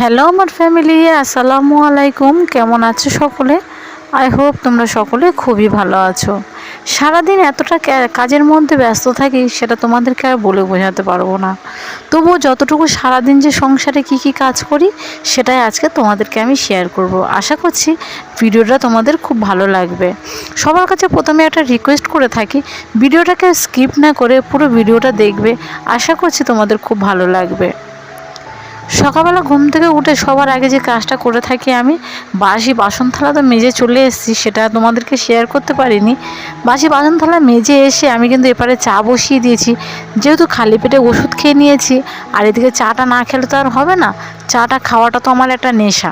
Hello আমার family, আসসালামু আলাইকুম। কেমন আছো সকলে? আই হোপ তোমরা সকলে খুবই ভালো আছো। সারাদিন এতটা কাজের মধ্যে ব্যস্ত থাকি সেটা তোমাদেরকে আর বলে বোঝাতে পারবো না। তবুও যতটুকু সারাদিন যে সংসারে কি কাজ করি সেটাই আজকে তোমাদেরকে আমি শেয়ার করব। আশা করছি ভিডিওটা তোমাদের খুব ভালো লাগবে। সবার কাছে প্রথমে একটা রিকোয়েস্ট করে থাকি, ভিডিওটাকে স্কিপ না করে পুরো ভিডিওটা দেখবে। আশা করছি তোমাদের খুব ভালো লাগবে। সকালবেলা ঘুম থেকে উঠে সবার আগে যে কাজটা করে থাকি আমি, বাসি বাসন থালা তো মেজে চলে এসেছি, সেটা তোমাদেরকে শেয়ার করতে পারিনি। বাসি বাসন থালা মেজে এসে আমি কিন্তু এপারে চা বসিয়ে দিয়েছি, যেহেতু খালি পেটে ওষুধ খেয়ে নিয়েছি। আর এদিকে চাটা না খেলে তো আর হবে না, চাটা খাওয়াটা তো আমার একটা নেশা।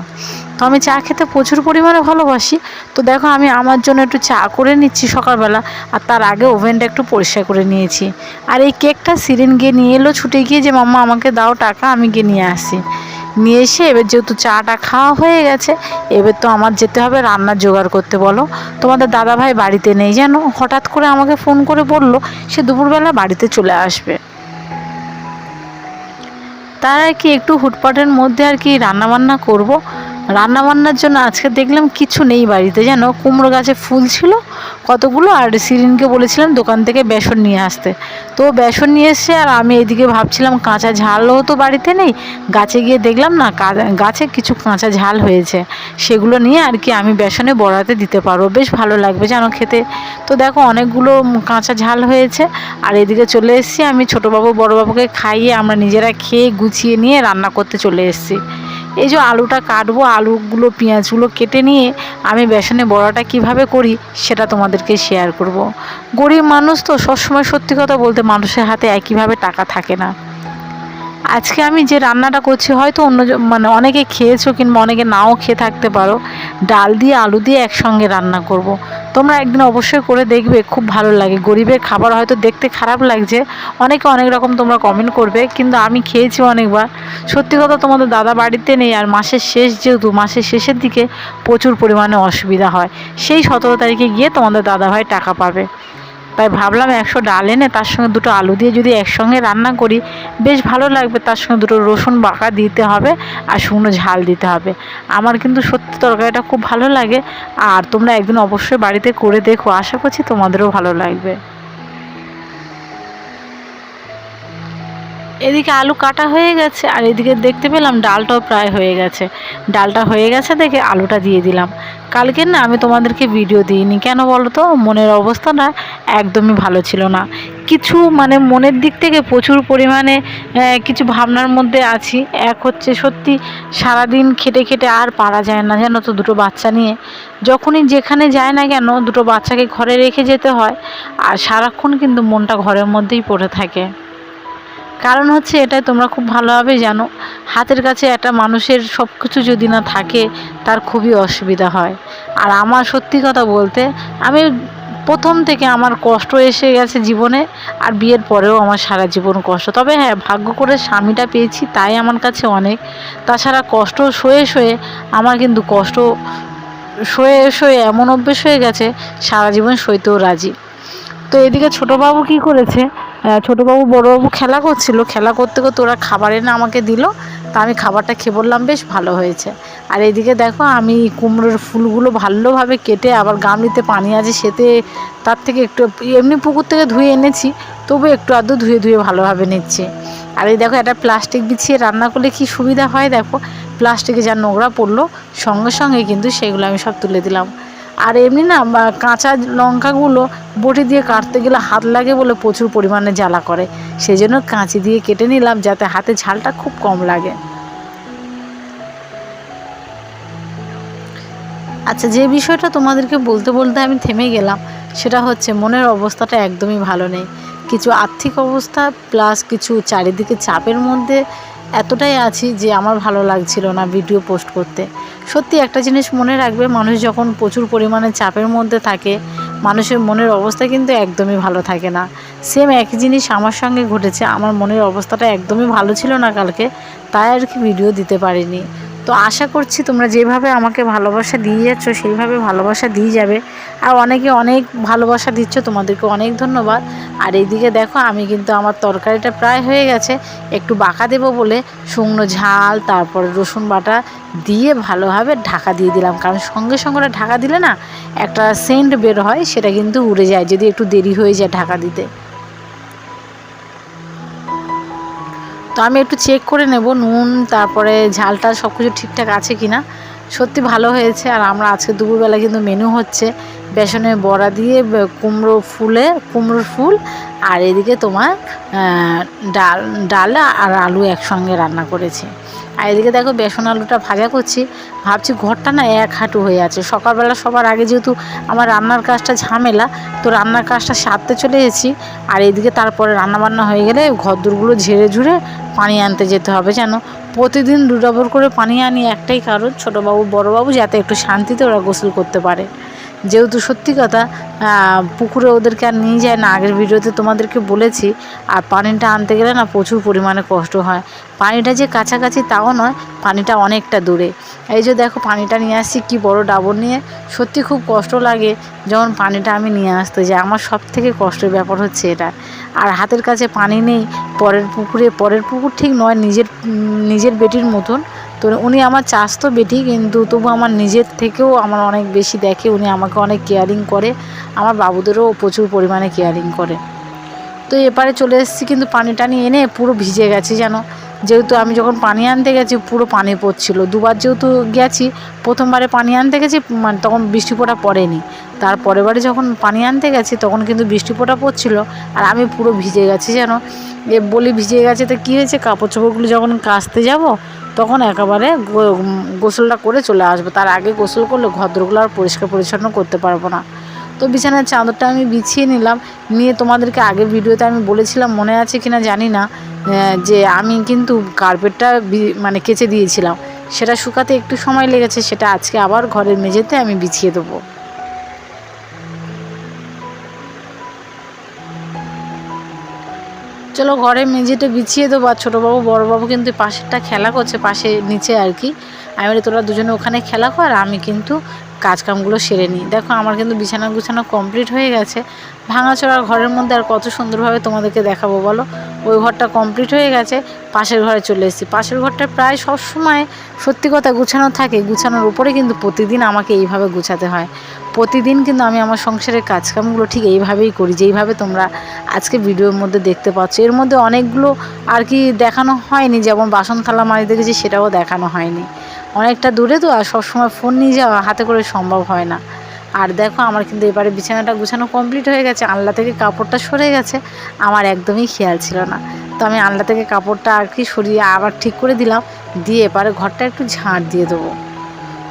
তো আমি চা খেতে প্রচুর পরিমাণে ভালোবাসি। তো দেখো আমি আমার জন্য একটু চা করে নিচ্ছি সকালবেলা, আর তার আগে ওভেনটা একটু পরিষ্কার করে নিয়েছি। আর এই কেকটা সিরিন গিয়ে নিয়ে এলো ছুটে গিয়ে, যে মাম্মা আমাকে দাও টাকা, আমি গিয়ে নিয়ে আসি। নিয়ে এসে এবার যেহেতু চাটা খাওয়া হয়ে গেছে, এবার তো আমার যেতে হবে রান্নার জোগাড় করতে। বলো, তোমাদের দাদাভাই বাড়িতে নেই, যেন হঠাৎ করে আমাকে ফোন করে বলল সে দুপুরবেলা বাড়িতে চলে আসবে। তার আর কি একটু হুটপাটের মধ্যে আর কি রান্নাবান্না করব। রান্নাবান্নার জন্য আজকে দেখলাম কিছু নেই বাড়িতে, যেন কুমড়ো গাছে ফুল ছিল কতগুলো, আর সিরিনকে বলেছিলাম দোকান থেকে বেসন নিয়ে আসতে। তো বেসন নিয়ে এসছে, আর আমি এদিকে ভাবছিলাম কাঁচা ঝালও তো বাড়িতে নেই। গাছে গিয়ে দেখলাম না, গাছে কিছু কাঁচা ঝাল হয়েছে, সেগুলো নিয়ে আর কি আমি বেসনে বড়াতে দিতে পারবো, বেশ ভালো লাগবে যেন খেতে। তো দেখো অনেকগুলো কাঁচা ঝাল হয়েছে। আর এদিকে চলে এসেছি আমি, ছোটোবাবু বড়োবাবুকে খাইয়ে আমরা নিজেরা খেয়ে গুছিয়ে নিয়ে রান্না করতে চলে এসেছি। এই যে আলুটা কাটবো, আলুগুলো পেঁয়াজগুলো কেটে নিয়ে আমি বেসনে বড়াটা কিভাবে করি সেটা তোমাদেরকে শেয়ার করব। গরিব মানুষ তো, সবসময় সত্যি কথা বলতে মানুষের হাতে একইভাবে টাকা থাকে না। আজকে আমি যে রান্নাটা করছি হয়তো মানে অনেকে খেয়েছো কিংবা অনেকে নাও খেয়ে থাকতে পারো। ডাল দিয়ে আলু দিয়ে একসঙ্গে রান্না করব। তোমরা একদিন অবশ্যই করে দেখবে, খুব ভালো লাগে। গরিবের খাবার হয়তো দেখতে খারাপ লাগছে, অনেকে অনেক রকম তোমরা কমেন্ট করবে, কিন্তু আমি খেয়েছি অনেকবার। সত্যি কথা, তোমাদের দাদা বাড়িতে নেই, আর মাসের শেষ, যেহেতু মাসের শেষের দিকে প্রচুর পরিমাণে অসুবিধা হয়। সেই 17 তারিখে গিয়ে তোমাদের দাদাভাই টাকা পাবে। তাই ভাবলাম 100 ডাল এনে তার সঙ্গে দুটো আলু দিয়ে যদি একসঙ্গে রান্না করি বেশ ভালো লাগবে। তার সঙ্গে দুটো রসুন বাঁকা দিতে হবে, আর শুকনো ঝাল দিতে হবে। আমার কিন্তু সত্যি তরকারিটা খুব ভালো লাগে। আর তোমরা একদিন অবশ্যই বাড়িতে করে দেখো, আশা করছি তোমাদেরও ভালো লাগবে। এদিকে আলু কাটা হয়ে গেছে, আর এদিকে দেখতে পেলাম ডালটাও প্রায় হয়ে গেছে। ডালটা হয়ে গেছে দেখে আলুটা দিয়ে দিলাম। কালকে না আমি তোমাদেরকে ভিডিও দিইনি, কেন বলো তো? মনের অবস্থাটা একদমই ভালো ছিল না। কিছু মানে মনের দিক থেকে প্রচুর পরিমাণে কিছু ভাবনার মধ্যে আছি। এক হচ্ছে সত্যি সারাদিন খেটে খেটে আর পারা যায় না, জানো তো, দুটো বাচ্চা নিয়ে যখনই যেখানে যায় না কেন দুটো বাচ্চাকে ঘরে রেখে যেতে হয়। আর সারাক্ষণ কিন্তু মনটা ঘরের মধ্যেই পড়ে থাকে। কারণ হচ্ছে এটাই, তোমরা খুব ভালোভাবে জানো, হাতের কাছে একটা মানুষের সব কিছু যদি না থাকে তার খুবই অসুবিধা হয়। আর আমার সত্যি কথা বলতে, আমি প্রথম থেকে আমার কষ্ট এসে গেছে জীবনে, আর বিয়ের পরেও আমার সারা জীবন কষ্ট। তবে হ্যাঁ, ভাগ্য করে স্বামীটা পেয়েছি তাই আমার কাছে অনেক। তাছাড়া কষ্ট সয়ে সয়ে আমার কিন্তু কষ্ট সয়ে সয়ে এমন অভ্যেস হয়ে গেছে, সারা জীবন সইতেও রাজি। তো এদিকে ছোটোবাবু কি করেছে, ছোটোবাবু বড়োবাবু খেলা করছিল, খেলা করতে করতে ওরা খাবার এনে আমাকে দিল। তা আমি খাবারটা খেয়ে বললাম বেশ ভালো হয়েছে। আর এদিকে দেখো আমি কুমড়োর ফুলগুলো ভালোভাবে কেটে, আবার গামলিতে পানি আছে সেতে, তার থেকে একটু এমনি পুকুর থেকে ধুয়ে এনেছি, তবু একটু আধটু ধুয়ে ধুয়ে ভালোভাবে নিচ্ছি। আর এই দেখো একটা প্লাস্টিক বিছিয়ে রান্না করলে কি সুবিধা হয় দেখো, প্লাস্টিকে যা নোংরা পড়লো সঙ্গে সঙ্গে কিন্তু সেগুলো আমি সব তুলে দিলাম। আর এমনি না কাঁচা লঙ্কাগুলো বটি দিয়ে কাটতে গেলে হাত লাগে বলে প্রচুর পরিমাণে জ্বালা করে, সেই জন্য কাঁচি দিয়ে কেটে নিলাম যাতে হাতে ঝালটা খুব কম লাগে। আচ্ছা, যে বিষয়টা তোমাদেরকে বলতে বলতে আমি থেমে গেলাম, সেটা হচ্ছে মনের অবস্থাটা একদমই ভালো নেই। কিছু আর্থিক অবস্থা প্লাস কিছু চারিদিকে চাপের মধ্যে এতটাই আছি যে আমার ভালো লাগছিল না ভিডিও পোস্ট করতে। সত্যি একটা জিনিস মনে রাখবে, মানুষ যখন প্রচুর পরিমাণে চাপের মধ্যে থাকে মানুষের মনের অবস্থা কিন্তু একদমই ভালো থাকে না। সেম একই জিনিস আমার সঙ্গে ঘটেছে, আমার মনের অবস্থাটা একদমই ভালো ছিল না কালকে, তাই আর কি ভিডিও দিতে পারিনি। তো আশা করছি তোমরা যেভাবে আমাকে ভালোবাসা দিয়ে যাচ্ছ সেইভাবে ভালোবাসা দিয়ে যাবে। আর অনেকে অনেক ভালোবাসা দিচ্ছ, তোমাদেরকে অনেক ধন্যবাদ। আর এইদিকে দেখো আমি কিন্তু আমার তরকারিটা প্রায় হয়ে গেছে, একটু বাঁকা দেবো বলে শুকনো ঝাল তারপরে রসুন বাটা দিয়ে ভালোভাবে ঢাকা দিয়ে দিলাম, কারণ সঙ্গে সঙ্গে ওটা ঢাকা দিলে না একটা সেন্ট বের হয়, সেটা কিন্তু উড়ে যায় যদি একটু দেরি হয়ে যায় ঢাকা দিতে। তো আমি একটু চেক করে নেব নুন তারপরে ঝালটা সব কিছু ঠিকঠাক আছে কি না। সত্যি ভালো হয়েছে। আর আমরা আজকে দুপুরবেলা কিন্তু মেনু হচ্ছে বেসনের বড়া দিয়ে কুমড়োর ফুল, আর এদিকে তোমার ডাল আর আলু একসঙ্গে রান্না করেছি। আর এদিকে দেখো বেসন আলুটা ভাজা করছি, ভাবছি ঘরটা না এক হাঁটু হয়ে আছে। সকালবেলা সবার আগে যেহেতু আমার রান্নার কাজটা ঝামেলা, তো রান্নার কাজটা সারতে চলে এসেছি। আর এদিকে তারপরে রান্নাবান্না হয়ে গেলে ঘরদোরগুলো ঝেড়ে ঝুড়ে পানি আনতে যেতে হবে। যেন প্রতিদিন 2 ডাবর করে পানি আনি, একটাই কারণ ছোটোবাবু বড়োবাবু যাতে একটু শান্তিতে ওরা গোসল করতে পারে। যেহেতু সত্যি কথা পুকুরে ওদেরকে আর নিয়ে যায় না, আগের ভিডিওতে তোমাদেরকে বলেছি। আর পানিটা আনতে গেলে না প্রচুর পরিমাণে কষ্ট হয়। পানিটা যে কাছাকাছি তাও নয়, পানিটা অনেকটা দূরে। এই যে দেখো পানিটা নিয়ে আসছি কি বড় ডাবর নিয়ে, সত্যি খুব কষ্ট লাগে যখন পানিটা আমি নিয়ে আসতে যাই। আমার সব থেকে কষ্টের ব্যাপার হচ্ছে এটা। আর হাতের কাছে পানি নেই, পরের পুকুর ঠিক নয়, নিজের বেটির মতন। তো উনি আমার চাচাতো বেটি, কিন্তু তবু আমার নিজের থেকেও আমার অনেক বেশি দেখে, উনি আমাকে অনেক কেয়ারিং করে, আমার বাবুদেরও প্রচুর পরিমাণে কেয়ারিং করে। তো এপারে চলে এসেছি, কিন্তু পানি টানি এনে পুরো ভিজে গেছি জানো। যেহেতু আমি যখন পানি আনতে গেছি পুরো পানি পড়ছিল, দুবার যেহেতু গেছি, প্রথমবারে পানি আনতে গেছি মানে তখন বৃষ্টি ফোঁটা পড়েনি, তার পরের বারে যখন পানি আনতে গেছি তখন কিন্তু বৃষ্টি ফোঁটা পড়ছিল, আর আমি পুরো ভিজে গেছি জানো। বলি ভিজে গেছে তো কী হয়েছে, কাপড় চোপড়গুলো যখন কাচতে যাব তখন একেবারে গোসলটা করে চলে আসবো, তার আগে গোসল করলে ঘরদোরগুলো আর পরিষ্কার পরিচ্ছন্ন করতে পারবো না। তো বিছানার চাদরটা আমি বিছিয়ে নিলাম, নিয়ে তোমাদেরকে আগের ভিডিওতে আমি বলেছিলাম মনে আছে কিনা জানি না, যে আমি কিন্তু কার্পেটটা মানে কেচে দিয়েছিলাম, সেটা শুকাতে একটু সময় লেগেছে, সেটা আজকে আবার ঘরের মেঝেতে আমি বিছিয়ে দেবো। চলো ঘরের মেঝেটা বিছিয়ে দেবো। আর ছোটোবাবু বড়োবাবু কিন্তু পাশেরটা খেলা করছে, পাশে নিচে আর কি। আমি বলি তোরা দুজনে ওখানে খেলা কর, আমি কিন্তু কাজকামগুলো সেরে নিই। দেখো আমার কিন্তু বিছানা গুছানো কমপ্লিট হয়ে গেছে। ভাঙাচোরা ঘরের মধ্যে আর কত সুন্দরভাবে তোমাদেরকে দেখাবো বলো। ওই ঘরটা কমপ্লিট হয়ে গেছে, পাশের ঘরে চলে এসেছি। পাশের ঘরটা প্রায় সব সময় সত্যি কথা গুছানো থাকে, গুছানোর উপরে কিন্তু প্রতিদিন আমাকে এইভাবে গুছাতে হয়। প্রতিদিন কিন্তু আমি আমার সংসারের কাজকামগুলো ঠিক এইভাবেই করি, যেইভাবে তোমরা আজকে ভিডিওর মধ্যে দেখতে পাচ্ছ। এর মধ্যে অনেকগুলো আর কি দেখানো হয়নি, যেমন বাসন থালা মাঝে দেখেছি সেটাও দেখানো হয়নি, অনেকটা দূরে তো, আর সবসময় ফোন নিয়ে যাওয়া হাতে করে সম্ভব হয় না। আর দেখো আমার কিন্তু এবারে বিছানাটা গুছানো কমপ্লিট হয়ে গেছে, আনলা থেকে কাপড়টা সরে গেছে, আমার একদমই খেয়াল ছিল না। তো আমি আনলা থেকে কাপড়টা আর কি সরিয়ে আবার ঠিক করে দিলাম, দিয়ে এবারে ঘরটা একটু ঝাঁট দিয়ে দেবো।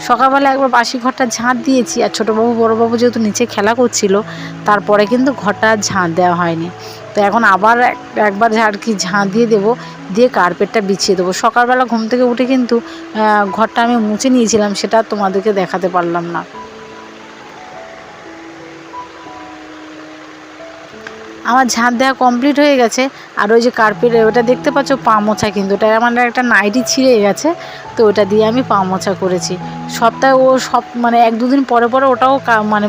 সকালবেলা একবার বাসি ঘরটা ঝাঁট দিয়েছি, আর ছোটোবাবু বড়োবাবু যেহেতু নিচে খেলা করছিল, তারপরে কিন্তু ঘরটা ঝাঁট দেওয়া হয়নি। তো এখন আবার একবার ঝাঁট দিয়ে দেবো, দিয়ে কার্পেটটা বিছিয়ে দেবো। সকালবেলা ঘুম থেকে উঠে কিন্তু ঘরটা আমি মুছে নিয়েছিলাম, সেটা তোমাদেরকে দেখাতে পারলাম না। আমার ঝাঁট দেওয়া কমপ্লিট হয়ে গেছে। আর ওই যে কার্পেট ওটা দেখতে পাচ্ছ পা মোছা, কিন্তু ওটা আমার একটা নাইটি ছিঁড়ে গেছে, তো ওটা দিয়ে আমি পা মোছা করেছি। সপ্তাহে মানে 1-2 দিন পরে পরে ওটাও মানে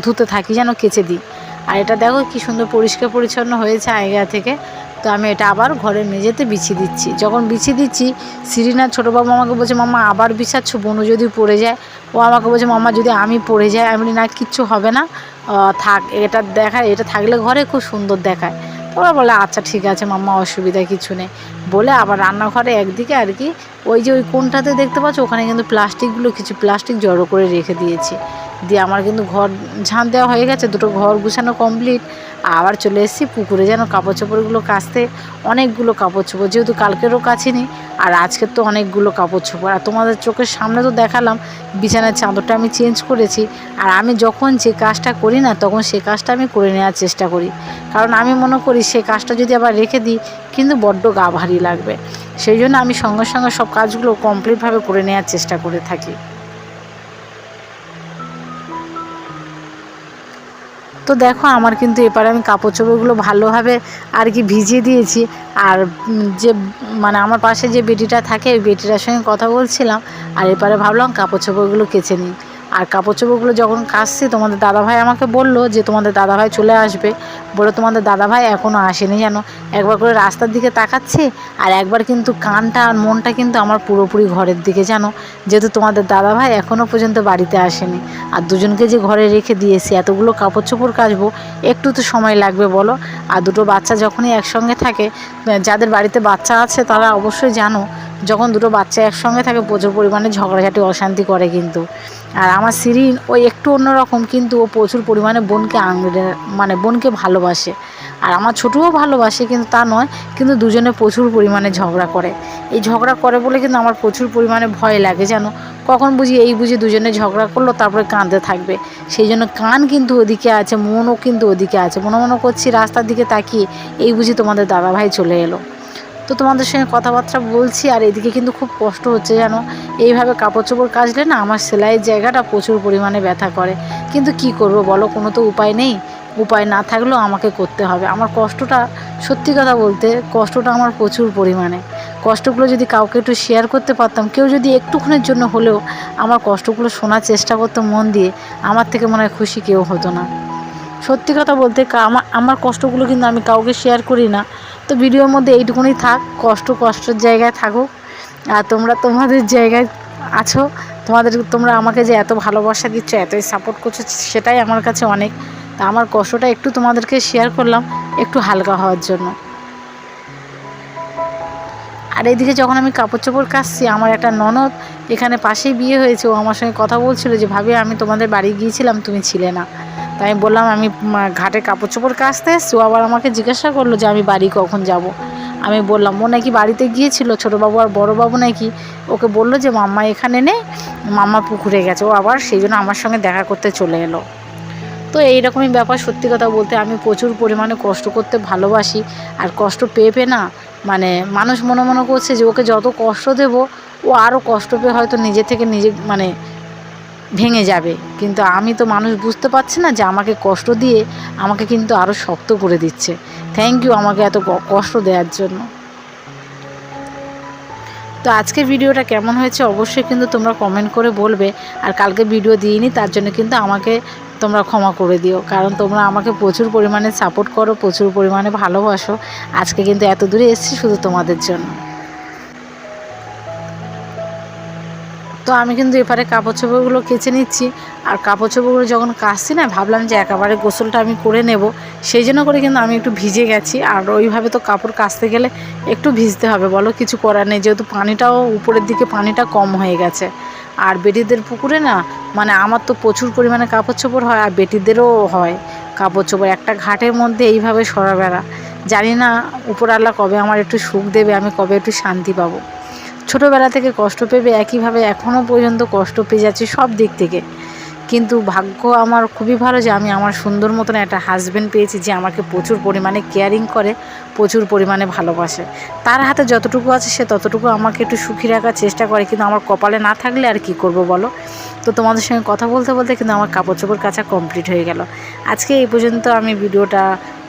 ধুতে থাকি, যেন কেচে দিই। আর এটা দেখো কি সুন্দর পরিষ্কার পরিচ্ছন্ন হয়েছে আগের থেকে। তো আমি এটা আবার ঘরের মেঝেতে বিছিয়ে দিচ্ছি। যখন বিছিয়ে দিচ্ছি, সিরিনার ছোটোবাবু আমাকে বলছে মাম্মা আবার বিছাচ্ছ, বোনও যদি পড়ে যায়। ও আমাকে বলছে মাম্মা যদি আমি পড়ে যাই, আমি বলি না কিচ্ছু হবে না, থাক, এটা থাকলে ঘরে খুব সুন্দর দেখায়। ওরা বলে আচ্ছা ঠিক আছে মাম্মা, অসুবিধা কিছু নেই বলে আবার রান্নাঘরে একদিকে আর কি ওই যে ওই কোণটাতে দেখতে পাচ্ছ, ওখানে কিন্তু কিছু প্লাস্টিক জড়ো করে রেখে দিয়েছি। দিয়ে আমার কিন্তু ঘর ঝাঁট দেওয়া হয়ে গেছে, দুটো ঘর গুছানো কমপ্লিট। আবার চলে এসেছি পুকুরে, যেন কাপড় চোপড়গুলো কাচতে, অনেকগুলো কাপড় চোপড়, যেহেতু কালকেরও কাচিনি আর আজকের তো অনেকগুলো কাপড় চোপড়। আর তোমাদের চোখের সামনে তো দেখালাম বিছানার চাদরটা আমি চেঞ্জ করেছি। আর আমি যখন যে কাজটা করি না, তখন সে কাজটা আমি করে নেওয়ার চেষ্টা করি, কারণ আমি মনে করি সে কাজটা যদি আবার রেখে দিই কিন্তু বড্ড গা ভারী লাগবে। সেই জন্য আমি সঙ্গে সঙ্গে সব কাজগুলো কমপ্লিটভাবে করে নেওয়ার চেষ্টা করে থাকি। তো দেখো আমার কিন্তু এপারে আমি কাপড় চোপড়গুলো ভালোভাবে আর কি ভিজিয়ে দিয়েছি। আর যে মানে আমার পাশে যে বেটিটা থাকে ওই বেটিটার সঙ্গে কথা বলছিলাম, আর এপারে ভাবলাম কাপড় চোপড়গুলো কেচে নিই। আর কাপড় চোপড়গুলো যখন কাচছি তোমাদের দাদাভাই আমাকে বললো যে তোমাদের দাদাভাই চলে আসবে, বলে তোমাদের দাদাভাই এখনও আসেনি জানো। একবার করে রাস্তার দিকে তাকাচ্ছে আর একবার কিন্তু কানটা আর মনটা কিন্তু আমার পুরোপুরি ঘরের দিকে জানো, যেহেতু তোমাদের দাদাভাই এখনও পর্যন্ত বাড়িতে আসেনি। আর দুজনকে যে ঘরে রেখে দিয়েছি এতগুলো কাপড় চোপড় কাচবো, একটু তো সময় লাগবে বলো। আর দুটো বাচ্চা যখনই একসঙ্গে থাকে, যাদের বাড়িতে বাচ্চা আছে তারা অবশ্যই জানো, যখন দুটো বাচ্চা একসঙ্গে থাকে প্রচুর পরিমাণে ঝগড়াঝাটি অশান্তি করে কিন্তু। আর আমার সিরিন ওই একটু অন্যরকম, কিন্তু ও প্রচুর পরিমাণে বোনকে ভালোবাসে। আর আমার ছোটুও ভালোবাসে, কিন্তু তা নয়, কিন্তু দুজনে প্রচুর পরিমাণে ঝগড়া করে। এই ঝগড়া করে বলে কিন্তু আমার প্রচুর পরিমাণে ভয় লাগে জানো, কখন বুঝি দুজনে ঝগড়া করলো তারপরে কাঁদতে থাকবে। সেই জন্য কান কিন্তু ওদিকে আছে, মনও কিন্তু ওদিকে আছে, মনে করছি রাস্তার দিকে তাকিয়ে এই বুঝি তোমাদের দাদাভাই চলে এলো। তো তোমাদের সঙ্গে কথাবার্তা বলছি আর এদিকে কিন্তু খুব কষ্ট হচ্ছে জানো। এইভাবে কাপড় চোপড় কাচলে না আমার সেলাইয়ের জায়গাটা প্রচুর পরিমাণে ব্যথা করে, কিন্তু কি করব বলো, কোনো তো উপায় নেই। উপায় না থাকলেও আমাকে করতে হবে। আমার কষ্টটা, সত্যি কথা বলতে কষ্টটা আমার প্রচুর পরিমাণে। কষ্টগুলো যদি কাউকে একটু শেয়ার করতে পারতাম, কেউ যদি একটুক্ষণের জন্য হলেও আমার কষ্টগুলো শোনার চেষ্টা করতো মন দিয়ে, আমার থেকে মনে হয় খুশি কেউ হতো না। সত্যি কথা বলতে আমার কষ্টগুলো কিন্তু আমি কাউকে শেয়ার করি না। তো ভিডিওর মধ্যে এইটুকুনি থাক, কষ্টের জায়গায় থাকো। আর তোমরা তোমাদের জায়গায় আছো, তোমরা আমাকে যে এত ভালোবাসা দিচ্ছ, এতই সাপোর্ট করছো, সেটাই আমার কাছে অনেক। তা আমার কষ্টটা একটু তোমাদেরকে শেয়ার করলাম, একটু হালকা হওয়ার জন্য। আর এইদিকে যখন আমি কাপড় চোপড় কাচছি, আমার একটা ননদ এখানে পাশেই বিয়ে হয়েছে, ও আমার সঙ্গে কথা বলছিল যে ভাবি আমি তোমাদের বাড়ি গিয়েছিলাম, তুমি ছিলে না। তাই আমি বললাম আমি ঘাটে কাপড় চোপড় কাচতে এসছি। ও আবার আমাকে জিজ্ঞাসা করলো যে আমি বাড়ি কখন যাব। আমি বললাম ও নাকি বাড়িতে গিয়েছিল, ছোটোবাবু আর বড়োবাবু নাকি ওকে বললো যে মাম্মা এখানে নেই, মাম্মা পুকুরে গেছে। ও আবার সেই জন্য আমার সঙ্গে দেখা করতে চলে এলো। তো এইরকমই ব্যাপার। সত্যি কথা বলতে আমি প্রচুর পরিমাণে কষ্ট করতে ভালোবাসি। আর কষ্ট পেয়ে না মানুষ মনে করছে যে ওকে যত কষ্ট দেব ও আরও কষ্ট পেয়ে হয়তো নিজে থেকে নিজে ভেঙে যাবে। কিন্তু আমি তো মানুষ বুঝতে পারছি না যে আমাকে কষ্ট দিয়ে আমাকে কিন্তু আরও শক্ত করে দিচ্ছে। থ্যাংক ইউ আমাকে এত কষ্ট দেওয়ার জন্য। তো আজকের ভিডিওটা কেমন হয়েছে অবশ্যই কিন্তু তোমরা কমেন্ট করে বলবে। আর কালকে ভিডিও দিইনি তার জন্য কিন্তু আমাকে তোমরা ক্ষমা করে দিও, কারণ তোমরা আমাকে প্রচুর পরিমাণে সাপোর্ট করো, প্রচুর পরিমাণে ভালোবাসো। আজকে কিন্তু এত দূরে এসেছি শুধু তোমাদের জন্য। তো আমি কিন্তু এপারে কাপড় চোপড়গুলো কেচে নিচ্ছি। আর কাপড় চোপড়গুলো যখন কাচছি না, ভাবলাম যে একেবারে গোসলটা আমি করে নেব, সেই জন্য করে কিন্তু আমি একটু ভিজে গেছি। আর ওইভাবে তো কাপড় কাচতে গেলে একটু ভিজতে হবে বলো, কিছু করার নেই, যেহেতু পানিটাও উপরের দিকে পানিটা কম হয়ে গেছে। আর বেটিদের পুকুরে না আমার তো প্রচুর পরিমাণে কাপড় চোপড় হয়, আর বেটিদেরও হয় কাপড় চোপড়। একটা ঘাটের মধ্যে এইভাবে সরাবেড়া, জানি না উপরওয়ালা কবে আমার একটু সুখ দেবে, আমি কবে একটু শান্তি পাবো। ছোটোবেলা থেকে কষ্ট পেয়ে একইভাবে এখনও পর্যন্ত কষ্ট পেয়ে যাচ্ছি সব দিক থেকে। কিন্তু ভাগ্য আমার খুবই ভালো যে আমি আমার সুন্দর মতন একটা হাজব্যান্ড পেয়েছি, যে আমাকে প্রচুর পরিমাণে কেয়ারিং করে, প্রচুর পরিমাণে ভালোবাসে। তার হাতে যতটুকু আছে সে ততটুকু আমাকে একটু সুখী রাখার চেষ্টা করে, কিন্তু আমার কপালে না থাকলে আর কি করব বলো। তো তোমাদের সঙ্গে কথা বলতে বলতে কিন্তু আমার কাপড় চোপড় কাচা কমপ্লিট হয়ে গেল। আজকে এই পর্যন্ত আমি ভিডিওটা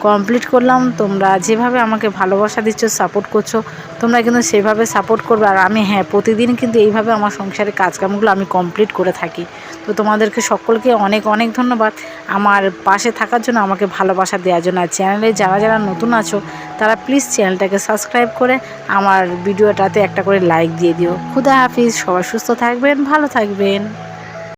কমপ্লিট করলাম। তোমরা যেভাবে আমাকে ভালোবাসা দিচ্ছ, সাপোর্ট করছো, তোমরা কিন্তু সেভাবে সাপোর্ট করবে। আর আমি প্রতিদিন কিন্তু এইভাবে আমার সংসারের কাজকামগুলো আমি কমপ্লিট করে থাকি। তো তোমাদেরকে সকলকে অনেক অনেক ধন্যবাদ আমার পাশে থাকার জন্য, আমাকে ভালোবাসা দেওয়ার জন্য। আর চ্যানেলে যারা নতুন আছো তারা প্লিজ চ্যানেলটাকে সাবস্ক্রাইব করে আমার ভিডিওটাতে একটা করে লাইক দিয়ে দিও। খুদা হাফিজ, সবাই সুস্থ থাকবেন, ভালো থাকবেন।